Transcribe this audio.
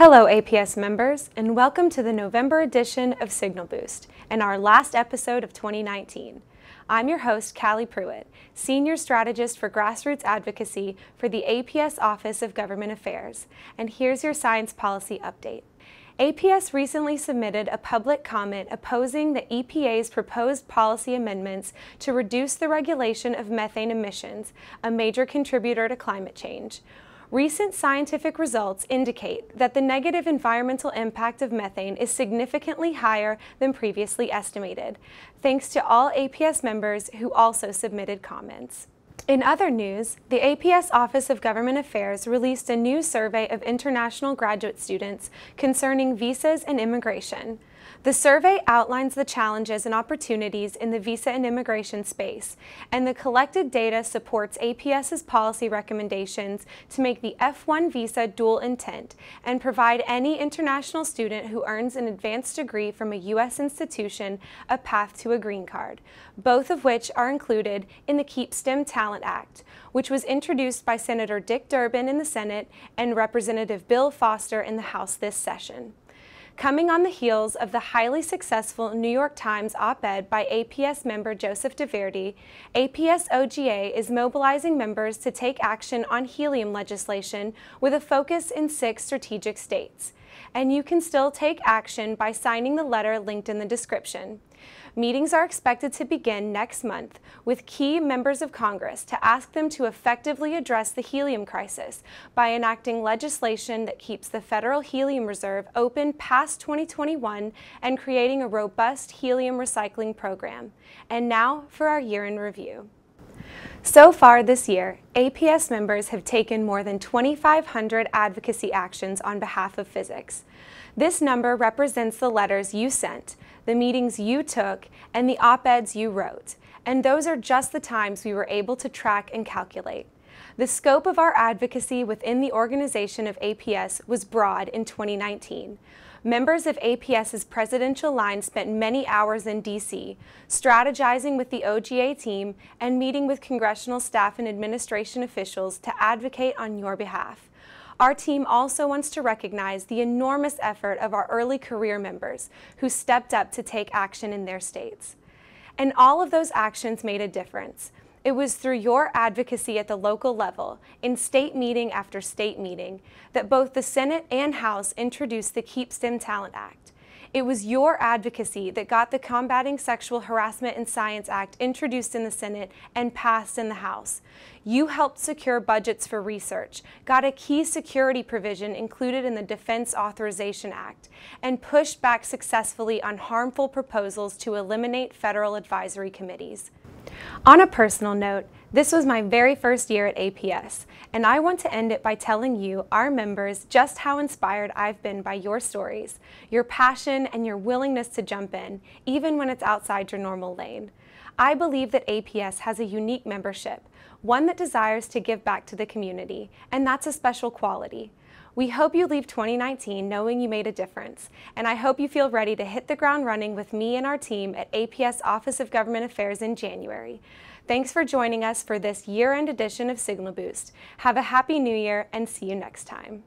Hello APS members, and welcome to the November edition of Signal Boost and our last episode of 2019. I'm your host, Callie Pruitt, Senior Strategist for Grassroots Advocacy for the APS Office of Government Affairs, and here's your science policy update. APS recently submitted a public comment opposing the EPA's proposed policy amendments to reduce the regulation of methane emissions, a major contributor to climate change. Recent scientific results indicate that the negative environmental impact of methane is significantly higher than previously estimated, thanks to all APS members who also submitted comments. In other news, the APS Office of Government Affairs released a new survey of international graduate students concerning visas and immigration. The survey outlines the challenges and opportunities in the visa and immigration space, and the collected data supports APS's policy recommendations to make the F1 visa dual intent and provide any international student who earns an advanced degree from a U.S. institution a path to a green card, both of which are included in the Keep STEM Talent Act, which was introduced by Senator Dick Durbin in the Senate and Representative Bill Foster in the House this session. Coming on the heels of the highly successful New York Times op-ed by APS member Joseph DeVerdi, APS OGA is mobilizing members to take action on helium legislation with a focus in 6 strategic states. And you can still take action by signing the letter linked in the description. Meetings are expected to begin next month with key members of Congress to ask them to effectively address the helium crisis by enacting legislation that keeps the Federal Helium Reserve open past 2021 and creating a robust helium recycling program. And now for our year in review. So far this year, APS members have taken more than 2,500 advocacy actions on behalf of physics. This number represents the letters you sent, the meetings you took, and the op-eds you wrote. And those are just the times we were able to track and calculate. The scope of our advocacy within the organization of APS was broad in 2019. Members of APS's presidential line spent many hours in D.C., strategizing with the OGA team and meeting with congressional staff and administration officials to advocate on your behalf. Our team also wants to recognize the enormous effort of our early career members who stepped up to take action in their states. And all of those actions made a difference. It was through your advocacy at the local level, in state meeting after state meeting, that both the Senate and House introduced the Keep STEM Talent Act. It was your advocacy that got the Combating Sexual Harassment in Science Act introduced in the Senate and passed in the House. You helped secure budgets for research, got a key security provision included in the Defense Authorization Act, and pushed back successfully on harmful proposals to eliminate federal advisory committees. On a personal note, this was my very first year at APS, and I want to end it by telling you, our members, just how inspired I've been by your stories, your passion, and your willingness to jump in, even when it's outside your normal lane. I believe that APS has a unique membership, one that desires to give back to the community, and that's a special quality. We hope you leave 2019 knowing you made a difference, and I hope you feel ready to hit the ground running with me and our team at APS Office of Government Affairs in January. Thanks for joining us for this year-end edition of Signal Boost. Have a happy new year and see you next time.